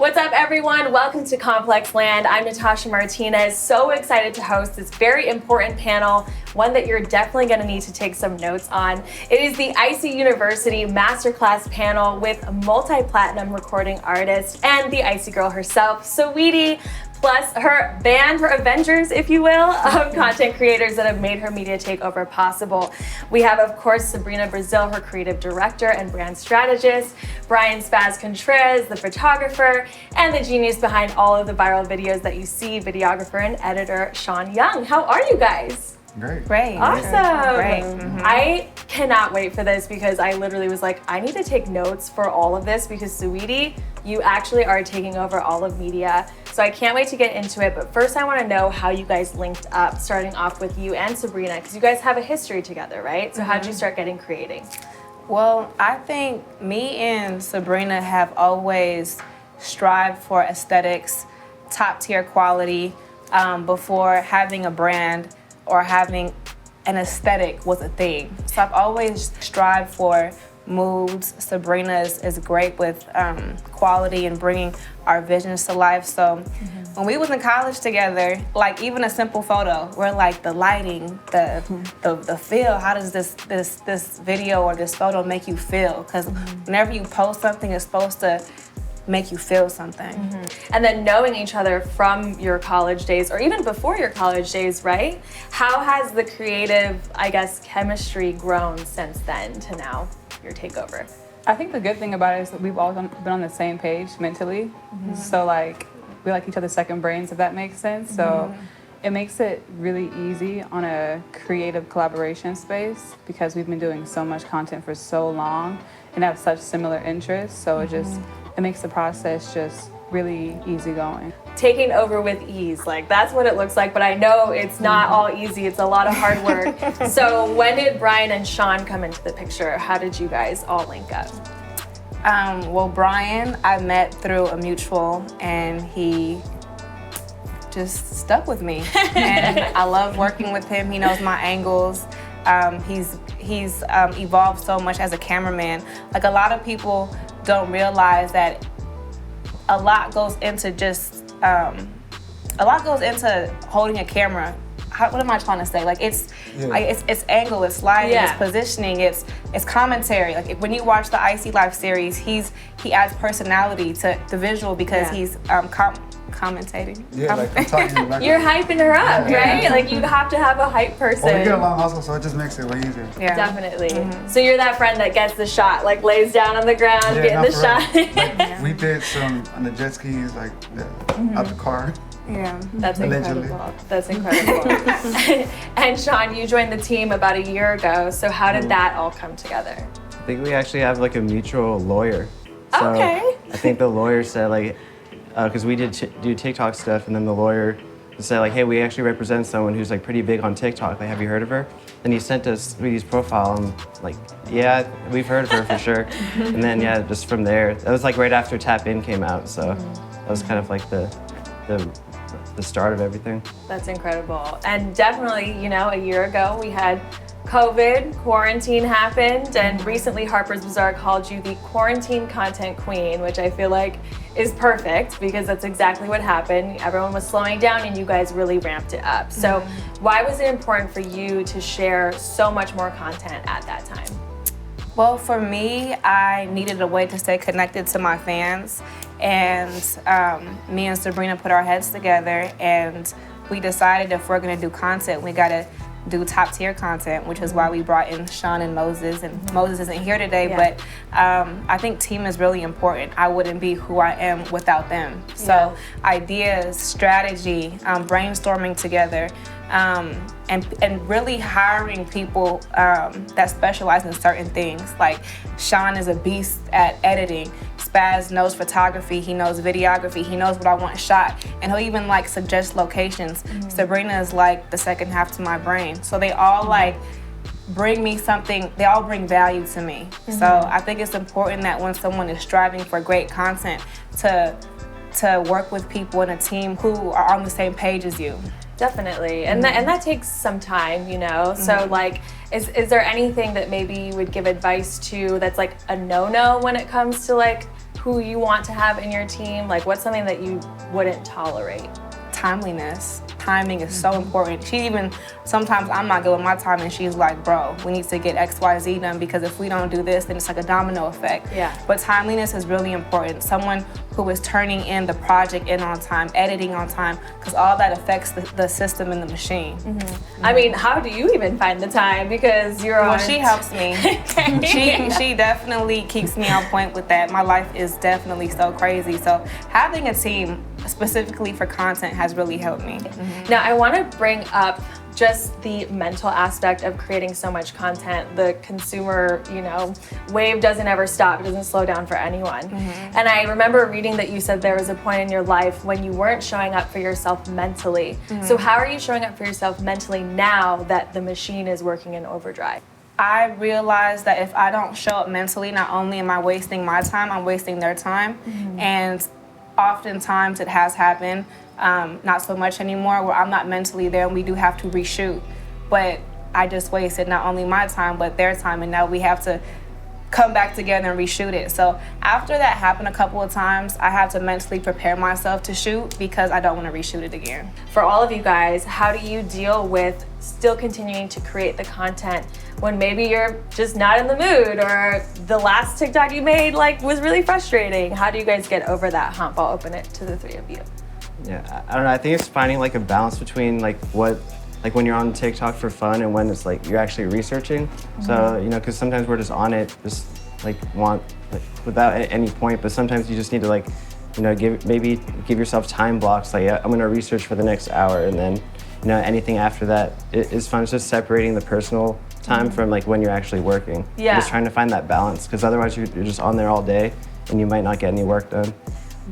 What's up, everyone? Welcome to ComplexLand. I'm Natasha Martinez. So excited to host this very important panel, one that you're definitely going to need to take some notes on. It is the IC University Masterclass panel with multi-platinum recording artist and the IC girl herself, Saweetie, plus her band, her Avengers, if you will, of content creators that have made her media takeover possible. We have, of course, SABRINA Brazil, her creative director and brand strategist, Brian Spaz Contreras, the photographer, and the genius behind all of the viral videos that you see, videographer and editor, Sean Young. How are you guys? Great. Awesome. Great. I cannot wait for this because I literally was like, I need to take notes for all of this because Saweetie, you actually are taking over all of media. So I can't wait to get into it. But first I want to know how you guys linked up, starting off with you and SABRINA, because you guys have a history together, right? So how did you start getting creating? Well, I think me and SABRINA have always strived for aesthetics, top tier quality, before having a brand or having an aesthetic was a thing. So I've always strived for moods. SABRINA is great with quality and bringing our visions to life. So when we was in college together, like even a simple photo, we're like the lighting, the feel, how does this video or this photo make you feel? Because whenever you post something, it's supposed to make you feel something. And then knowing each other from your college days or even before your college days, right? How has the creative, I guess, chemistry grown since then to now, your takeover? I think the good thing about it is that we've all been on the same page mentally. So like, we like each other's second brains, if that makes sense. So it makes it really easy on a creative collaboration space because we've been doing so much content for so long and have such similar interests. So it makes the process just really easygoing. Taking over with ease, like that's what it looks like, but I know it's not all easy. It's a lot of hard work. So when did Brian and Sean come into the picture? How did you guys all link up? Well, Brian, I met through a mutual and he just stuck with me. And I love working with him. He knows my angles. He's evolved so much as a cameraman. Like a lot of people don't realize that a lot goes into holding a camera. What am I trying to say? Like it's angle, it's lighting, it's positioning, it's commentary. Like when you watch the IC Live series, he adds personality to the visual because he's commentating. Yeah, like I'm talking like You're hyping her up, right? Like you have to have a hype person. Well, we get along also, so it just makes it way easier. Yeah. Definitely. So you're that friend that gets the shot, like lays down on the ground, getting the shot. Like, we did some on the jet skis, like out the car. Yeah. That's Allegedly. incredible. That's incredible. And Sean, you joined the team about a year ago. So how did that all come together? I think we actually have like a mutual lawyer. So Okay. I think the lawyer said like, because we did do TikTok stuff, and then the lawyer said like, hey, we actually represent someone who's like pretty big on TikTok. Like, have you heard of her? Then he sent us Saweetie's profile. I'm like, yeah, we've heard of her for sure. And then just from there, that was like right after Tap In came out. So that was kind of like the start of everything. That's incredible. And definitely, a year ago we had COVID, quarantine happened, and recently Harper's Bazaar called you the quarantine content queen, which I feel like is perfect because that's exactly what happened. Everyone was slowing down and you guys really ramped it up. So why was it important for you to share so much more content at that time? Well, for me, I needed a way to stay connected to my fans, and me and SABRINA put our heads together and we decided if we're gonna do content, we gotta do top tier content, which is why we brought in Sean and Moses, and Moses isn't here today, but I think team is really important. I wouldn't be who I am without them. So ideas, strategy, brainstorming together, and really hiring people that specialize in certain things. Like Sean is a beast at editing. Spaz knows photography, he knows videography, he knows what I want shot, and he'll even like suggest locations. SABRINA is like the second half to my brain. So they all like bring me something, they all bring value to me. So I think it's important that when someone is striving for great content to work with people in a team who are on the same page as you. Definitely, and that takes some time, So like, is there anything that maybe you would give advice to that's like a no-no when it comes to like who you want to have in your team? Like, what's something that you wouldn't tolerate? Timeliness. Timing is so important. She even, sometimes I'm not good with my time and she's like, bro, we need to get X, Y, Z done because if we don't do this, then it's like a domino effect. Yeah. But timeliness is really important. Someone who is turning in the project in on time, editing on time, because all that affects the system and the machine. I mean, how do you even find the time? Because you're on. Well, she helps me. She definitely keeps me on point with that. My life is definitely so crazy. So having a team specifically for content has really helped me. Now, I want to bring up just the mental aspect of creating so much content. The consumer, wave doesn't ever stop. It doesn't slow down for anyone. And I remember reading that you said there was a point in your life when you weren't showing up for yourself mentally. So how are you showing up for yourself mentally now that the machine is working in overdrive? I realized that if I don't show up mentally, not only am I wasting my time, I'm wasting their time. And oftentimes it has happened, not so much anymore, where I'm not mentally there and we do have to reshoot. But I just wasted not only my time, but their time, and now we have to come back together and reshoot it. So after that happened a couple of times, I had to mentally prepare myself to shoot because I don't want to reshoot it again. For all of you guys, how do you deal with still continuing to create the content when maybe you're just not in the mood, or the last TikTok you made was really frustrating? How do you guys get over that hump? I'll open it to the three of you. Yeah, I don't know. I think it's finding a balance between when you're on TikTok for fun and when it's you're actually researching. So because sometimes we're just on it, just without any point. But sometimes you just need to give yourself time blocks. I'm gonna research for the next hour, and then anything after that is fun. It's just separating the personal time from when you're actually working. Yeah. Just trying to find that balance, because otherwise you're just on there all day and you might not get any work done.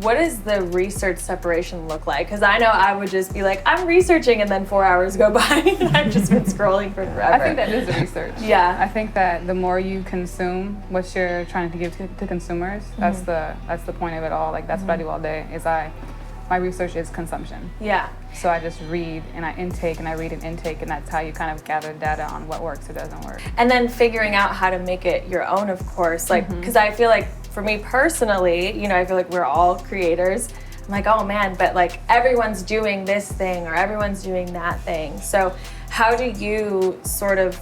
What does the research separation look like? Because I know I would just be I'm researching, and then 4 hours go by and I've just been scrolling for forever. I think that is the research. Yeah. I think that the more you consume what you're trying to give to consumers, that's the point of it all. That's what I do all day. My research is consumption. Yeah. So I just read and I intake and I read and intake, and that's how you kind of gather data on what works or doesn't work. And then figuring out how to make it your own, of course. Because I feel for me personally, I feel we're all creators. I'm oh man, but everyone's doing this thing or everyone's doing that thing. So how do you sort of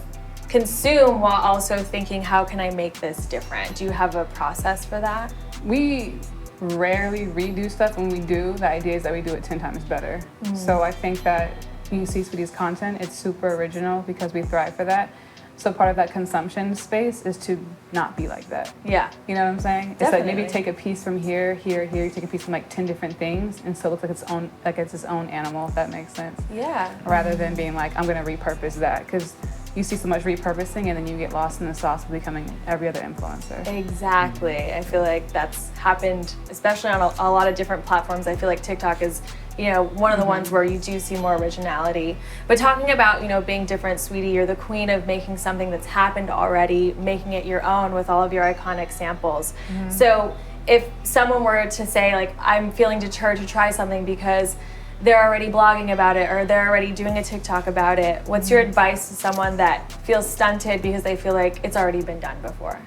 consume while also thinking, how can I make this different? Do you have a process for that? We rarely redo stuff. When we do, the idea is that we do it 10 times better. So I think that when you see Saweetie's content, it's super original because we thrive for that. So part of that consumption space is to not be like that. Yeah. You know what I'm saying? Definitely. It's maybe take a piece from here, here, here, you take a piece from 10 different things, and so it looks it's its own animal, if that makes sense. Yeah. Rather than being I'm gonna repurpose that, because you see so much repurposing and then you get lost in the sauce of becoming every other influencer. Exactly. I feel that's happened, especially on a lot of different platforms. I feel TikTok is, one of the ones where you do see more originality. But talking about, being different, Saweetie, you're the queen of making something that's happened already, making it your own with all of your iconic samples. So if someone were to say, I'm feeling deterred to try something because they're already blogging about it or they're already doing a TikTok about it, what's your advice to someone that feels stunted because they feel it's already been done before?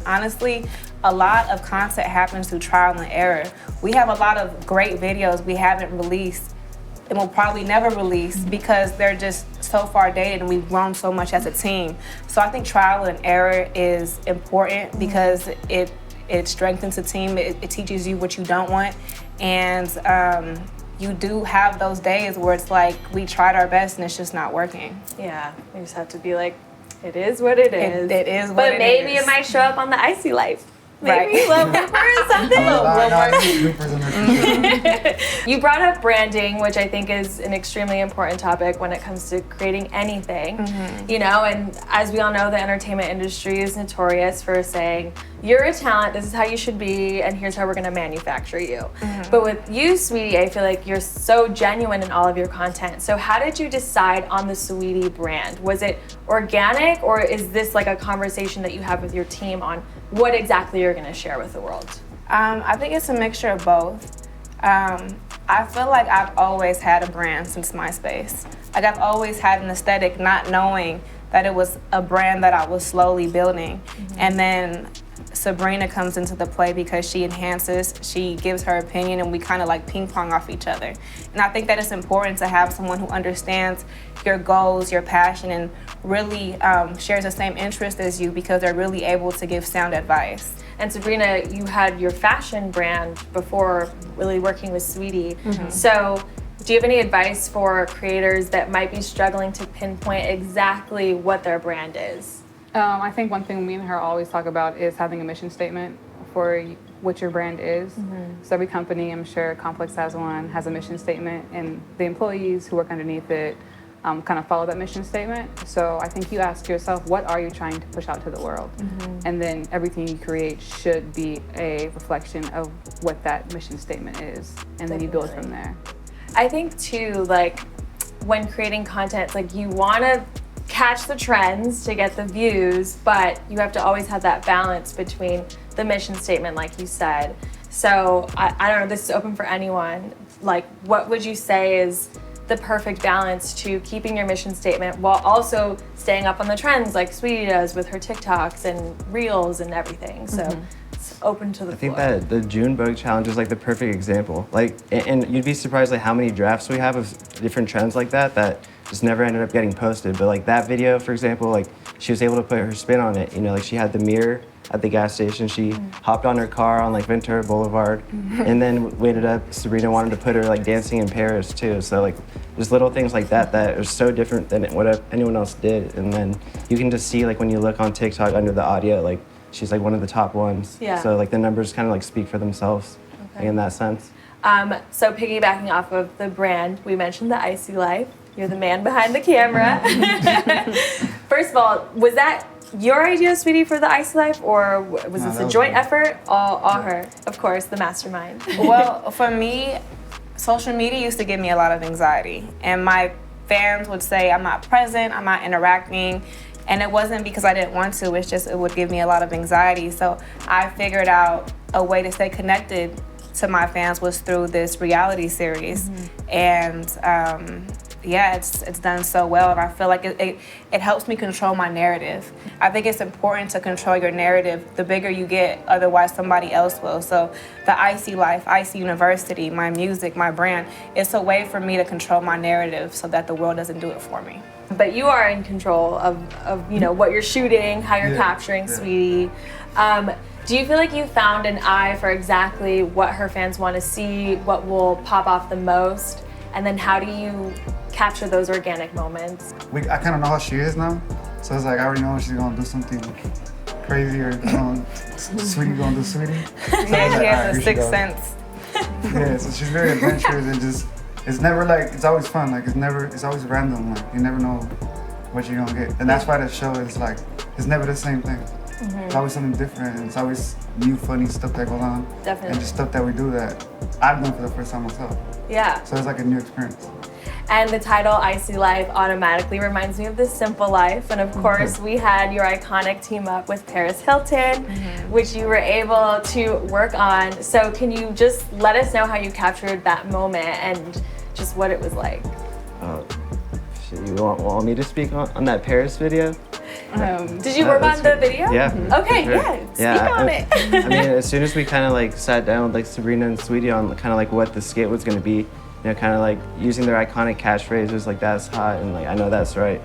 Honestly, a lot of content happens through trial and error. We have a lot of great videos we haven't released and will probably never release because they're just so far dated and we've grown so much as a team. So I think trial and error is important because it strengthens the team. It teaches you what you don't want, and you do have those days where it's we tried our best and it's just not working. Yeah, you just have to be it is what it is. It is what it is. But maybe it might show up on the Icy Life. Maybe a little blooper or something. You brought up branding, which I think is an extremely important topic when it comes to creating anything. And as we all know, the entertainment industry is notorious for saying, you're a talent, this is how you should be, and here's how we're gonna manufacture you. But with you, Saweetie, I feel you're so genuine in all of your content. So how did you decide on the Saweetie brand? Was it organic, or is this a conversation that you have with your team on what exactly you're gonna share with the world? I think it's a mixture of both. I feel I've always had a brand since MySpace. I've always had an aesthetic, not knowing that it was a brand that I was slowly building. And then Sabrina comes into the play because she enhances, she gives her opinion, and we kind of like ping pong off each other. And I think that it's important to have someone who understands your goals, your passion, and really shares the same interest as you, because they're really able to give sound advice. And Sabrina, you had your fashion brand before really working with Saweetie. So do you have any advice for creators that might be struggling to pinpoint exactly what their brand is? I think one thing me and her always talk about is having a mission statement for what your brand is. So every company, I'm sure Complex has one, has a mission statement, and the employees who work underneath it kind of follow that mission statement. So I think you ask yourself, what are you trying to push out to the world? And then everything you create should be a reflection of what that mission statement is. And then you build from there. I think too, like when creating content, it's like you want to catch the trends to get the views, but you have to always have that balance between the mission statement, like you said. So I don't know, this is open for anyone. Like, what would you say is the perfect balance to keeping your mission statement while also staying up on the trends like Saweetie does with her TikToks and Reels and everything? So it's open to the floor. I think that the Junebug challenge is like the perfect example. Like, and you'd be surprised like how many drafts we have of different trends like that just never ended up getting posted. But like that video, for example, like she was able to put her spin on it. You know, like she had the mirror at the gas station. She hopped on her car on like Ventura Boulevard, and then we ended up, Sabrina wanted to put her like dancing in Paris too. So like there's little things like that that are so different than what anyone else did. And then you can just see like when you look on TikTok under the audio, like she's like one of the top ones. Yeah. So like the numbers kind of like speak for themselves like, in that sense. So piggybacking off of the brand, we mentioned the Icy Life. You're the man behind the camera. First of all, was that your idea, Saweetie, for the Icy Life, or was this a joint effort? All her, of course, the mastermind. Well, for me, social media used to give me a lot of anxiety, and my fans would say I'm not present, I'm not interacting, and it wasn't because I didn't want to, it's just it would give me a lot of anxiety. So I figured out a way to stay connected to my fans was through this reality series, and yeah, it's done so well, and I feel like it helps me control my narrative. I think it's important to control your narrative. The bigger you get, otherwise somebody else will. So the Icy Life, Icy University, my music, my brand, it's a way for me to control my narrative so that the world doesn't do it for me. But you are in control of you know, what you're shooting, how you're capturing Saweetie. Do you feel like you found an eye for exactly what her fans want to see, what will pop off the most? And then how do you capture those organic moments? I kind of know how she is now, so it's like I already know she's gonna do something crazy or Saweetie gonna do Saweetie. So Yeah, she has a "Alright, here she sixth goes." sense. Yeah, so she's very adventurous and just, it's never like, it's always fun, like it's always random, like you never know what you're gonna get. And that's why the show is like, it's never the same thing. It's always something different, and it's always new funny stuff that goes on. Definitely. And just stuff that we do that I've done for the first time myself. Yeah. So it's like a new experience. And the title Icy Life automatically reminds me of The Simple Life. And of course, we had your iconic team up with Paris Hilton, which you were able to work on. So can you just let us know how you captured that moment and just what it was like? You want me to speak on that Paris video? Did you work on the video? Yeah. Okay, sure. yeah, speak on it. I mean, as soon as we kind of like sat down with like Sabrina and Saweetie on kind of like what the skit was gonna be, you know, kind of like using their iconic catchphrases like "that's hot" and like "I know that's right."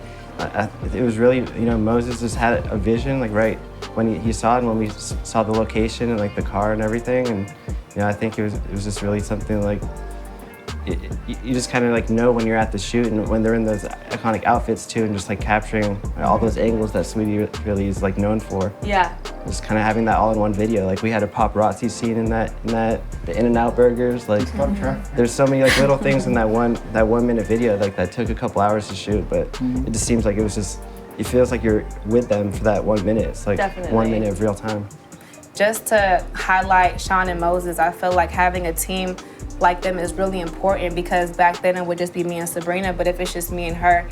It was really, you know, Moses just had a vision like right when he saw it, and when we saw the location and like the car and everything, and you know, I think it was just really something like. You just kind of like know when you're at the shoot and when they're in those iconic outfits too, and just like capturing all those angles that Saweetie really is like known for. Yeah. Just kind of having that all in one video. Like we had a paparazzi scene in that the In-N-Out burgers. Like there's so many like little things in that 1 minute video like that took a couple hours to shoot, but it just seems like it feels like you're with them for that 1 minute. It's like Definitely. 1 minute of real time. Just to highlight Sean and Moses, I feel like having a team like them is really important, because back then it would just be me and Sabrina, but if it's just me and her,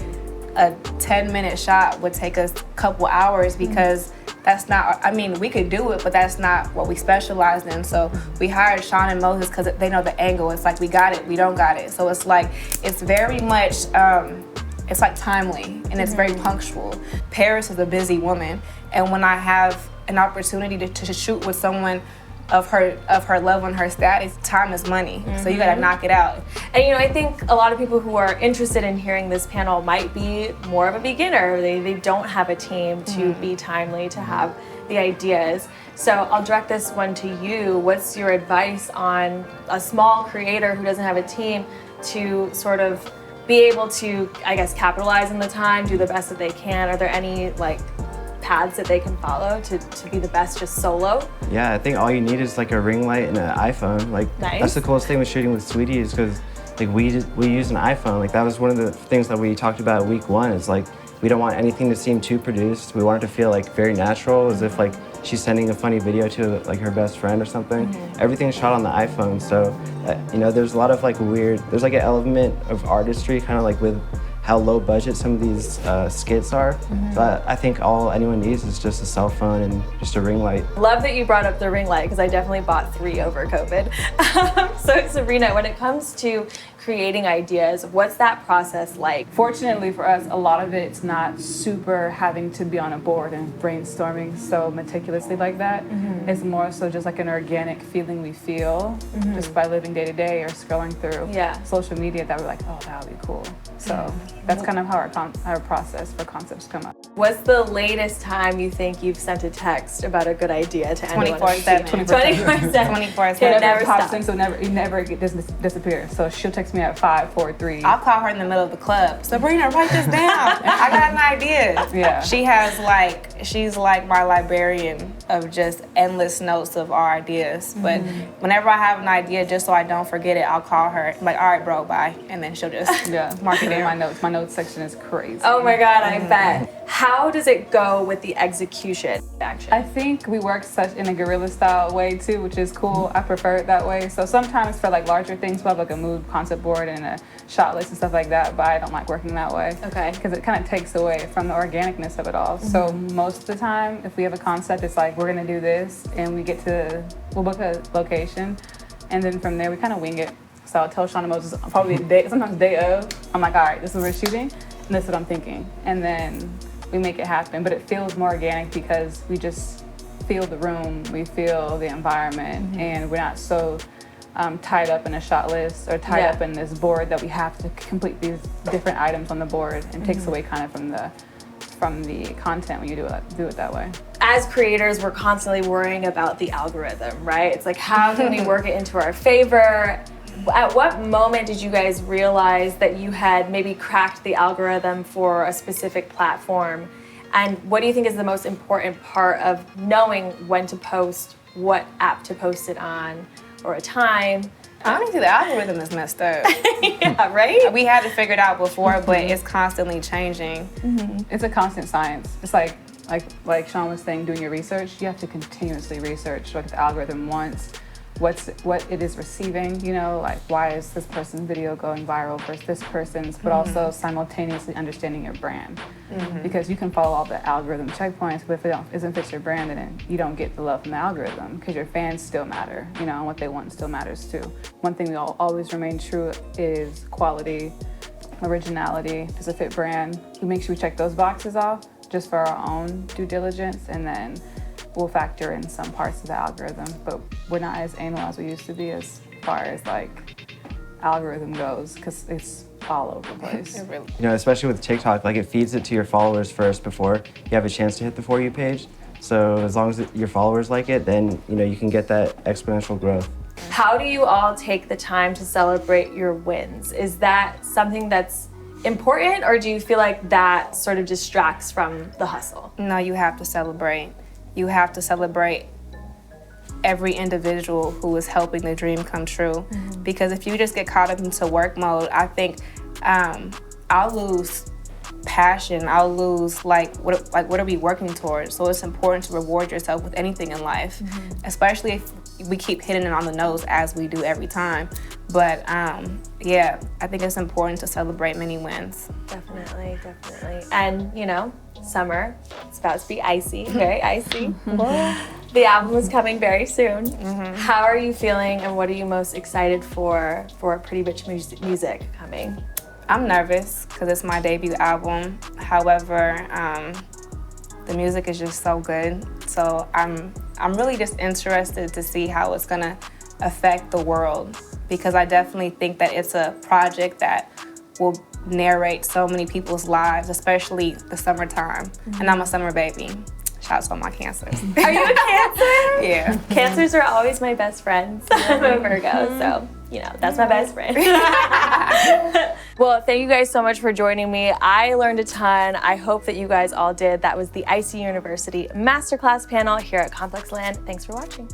a 10-minute shot would take us a couple hours, because that's not, I mean, we could do it, but that's not what we specialized in. So we hired Sean and Moses because they know the angle. It's like, we got it, we don't got it. So it's like, it's very much, it's like timely, and it's very punctual. Paris is a busy woman, and when I have an opportunity to shoot with someone of her level and her status, time is money. So you gotta knock it out. And you know, I think a lot of people who are interested in hearing this panel might be more of a beginner. They don't have a team to be timely, to have the ideas. So I'll direct this one to you. What's your advice on a small creator who doesn't have a team to sort of be able to, I guess, capitalize on the time, do the best that they can? Are there any like paths that they can follow to be the best just solo? Yeah, I think all you need is like a ring light and an iPhone. Like that's the coolest thing with shooting with Saweetie is because like we use an iPhone. Like that was one of the things that we talked about week one. Is like we don't want anything to seem too produced. We want it to feel like very natural, as if like she's sending a funny video to like her best friend or something. Everything's shot on the iPhone, so you know, there's a lot of like there's like an element of artistry, kind of like with how low budget some of these skits are. But I think all anyone needs is just a cell phone and just a ring light. Love that you brought up the ring light, because I definitely bought 3 over COVID. So SABRINA, when it comes to creating ideas, what's that process like? Fortunately for us, a lot of it's not super having to be on a board and brainstorming so meticulously like that. It's more so just like an organic feeling we feel just by living day to day or scrolling through social media that we're like, oh, that would be cool. So that's kind of how our process for concepts come up. What's the latest time you think you've sent a text about a good idea to anyone? 24/7. 24/7. 24/7. It never pops stops. in, so it never disappears. So she'll text me at 5, 4, 3. I'll call her in the middle of the club. Sabrina, write this down. I got an idea. Yeah. She's like my librarian of just endless notes of our ideas. But whenever I have an idea, just so I don't forget it, I'll call her. I'm like, all right, bro, bye. And then she'll just mark it in my notes. My notes section is crazy. Oh my God, I bet. How does it go with the execution action? I think we work such in a guerrilla style way too, which is cool. I prefer it that way. So sometimes for like larger things, we'll have like a mood concept board and a shot list and stuff like that, but I don't like working that way. Okay. Because it kind of takes away from the organicness of it all. So most of the time, if we have a concept, it's like, we're gonna do this, and we'll book a location, and then from there we kind of wing it. So I'll tell Shauna Moses probably sometimes day of, I'm like, all right, this is what we're shooting, and this is what I'm thinking. And then we make it happen, but it feels more organic because we just feel the room, we feel the environment, and we're not so tied up in a shot list or tied up in this board that we have to complete these different items on the board, and takes away kind of from the content when you do it that way. As creators, we're constantly worrying about the algorithm, right? It's like, how can we work it into our favor? At what moment did you guys realize that you had maybe cracked the algorithm for a specific platform? And what do you think is the most important part of knowing when to post, what app to post it on, or a time? Honestly, the algorithm is messed up. Yeah, right? We had to figure it out before, but it's constantly changing. It's a constant science. It's like Sean was saying, doing your research, you have to continuously research what the algorithm wants, what it is receiving, you know, like why is this person's video going viral versus this person's, but also simultaneously understanding your brand. Because you can follow all the algorithm checkpoints, but if it isn't fit your brand, then you don't get the love from the algorithm, because your fans still matter, you know, and what they want still matters too. One thing that will always remain true is quality, originality, does it fit brand. We make sure we check those boxes off just for our own due diligence, and then we'll factor in some parts of the algorithm, but we're not as anal as we used to be as far as like algorithm goes, because it's all over the place. You know, especially with TikTok, like it feeds it to your followers first before you have a chance to hit the For You page. So as long as your followers like it, then you know you can get that exponential growth. How do you all take the time to celebrate your wins? Is that something that's important, or do you feel like that sort of distracts from the hustle? No, you have to celebrate. You have to celebrate every individual who is helping the dream come true. Because if you just get caught up into work mode, I think I'll lose passion. I'll lose what are we working towards? So it's important to reward yourself with anything in life, especially if we keep hitting it on the nose as we do every time. But yeah, I think it's important to celebrate many wins. Definitely. And you know, summer, it's about to be icy, very icy. The album is coming very soon. How are you feeling, and what are you most excited for Pretty Bitch Music coming? I'm nervous because it's my debut album. However, The music is just so good. So I'm really just interested to see how it's gonna affect the world, because I definitely think that it's a project that will narrate so many people's lives, especially the summertime. And I'm a summer baby. Shout out to all my cancers. Are you a Cancer? Yeah. Cancers are always my best friends. I'm a Virgo, so you know, that's my best friend. Well, thank you guys so much for joining me. I learned a ton. I hope that you guys all did. That was the IC University Masterclass panel here at ComplexLand. Thanks for watching.